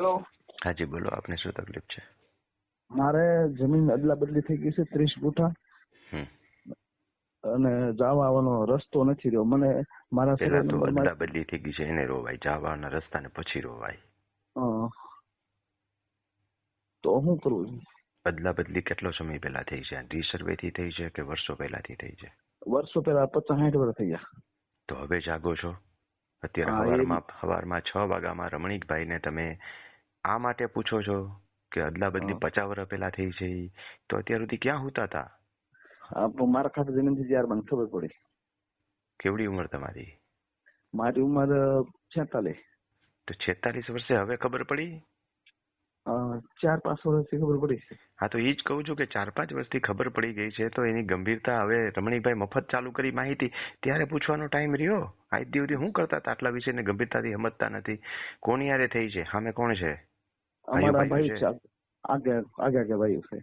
Hello, હાજી બોલો, આપને શું તકલીફ છે? મારે જમીન અદલા બદલી થઈ ગઈ છે 30 ગુઠા હમ અને જવા આવવાનો રસ્તો નથી રહ્યો. મને મારા સર્વે પેલા તો નંબરમાં અદલા બદલી થઈ ગઈ છે એને રોવાય, જવાના રસ્તાને પછી રોવાય. તો શું કરવું છે? અદલા બદલી કેટલો સમય પહેલા થઈ છે? રીસર્વે થી થઈ છે કે વર્ષો પહેલાથી થઈ છે? વર્ષો પહેલા 50-60 વર્ષ થઈ ગયા. તો હવે જાગો છો? અત્યારે હા, સવારમાં 6 વાગ્યામાં રમણીકભાઈને તમે આ માટે પૂછો છો કે અદલા બદલી 50 વર્ષ પહેલા થઈ છે? તો અત્યાર સુધી ક્યાં હોતા હતા? મારા ખાતે જમીન થી ત્યારે મને ખબર પડી. કેવડી ઉંમર તમારી? મારી ઉંમર 46. તો 46 વર્ષે હવે ખબર પડી? 4-5 વર્ષથી ખબર પડી. હા, તો એ જ કહું છું કે 4-5 વર્ષથી ખબર પડી ગઈ છે તો એની ગંભીરતા હવે રમણીકભાઈ મફત ચાલુ કરી માહિતી ત્યારે પૂછવાનો ટાઈમ રહ્યો. આજ દિવસથી શું કરતા હતા? આટલા વિષયને ગંભીરતાથી સમજતા નથી. કોની યારે થઈ છે? સામે કોણ છે? અમારા ભાઈ છે. છે, આગે ભાઈ છે.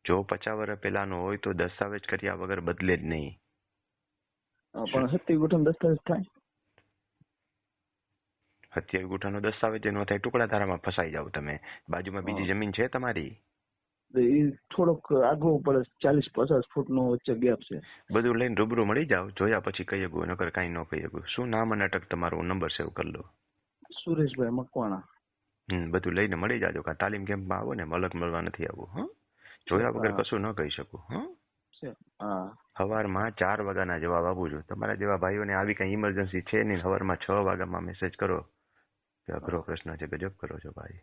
જો 50 વર્ષ પહેલાનો હોય તો દસ્તાવેજ કર્યા વગર બદલે જ નહીં. પણ 70 ગુઠાનો દસ્તાવેજ થાય. 70 ગુઠાનો દસ્તાવેજ ન થાય, ટુકડા ધારામાં ફસાઈ જાવ તમે. બાજુમાં બીજી જમીન છે તમારી? એ થોડોક આગળ પડે, 40-50 ફૂટનો વચ્ચે ગેપ છે. બધું લઈને રૂબરૂ મળી જાવ, જોયા પછી કહી શકું, નકર કાંઈ ન કહી શકું. શું નામ અને અટક તમારું? નંબર સેવ કરી લો. સુરેશભાઈ મકવાણા. બધું લઈને મળી જાજો. કાં તાલીમ કેમ્પમાં આવો ને, મલક મળવા નથી આવવું. જોયા વગર કશું ન કહી શકું. સવારમાં 4 વાગ્યાના જવાબ આપું છું. તમારા જેવા ભાઈઓને આવી કઈ ઇમરજન્સી છે નહીં. સવારમાં 6 વાગ્યામાં મેસેજ કરો કે અઘરો પ્રશ્ન છે, ગજબ કરો છો ભાઈ.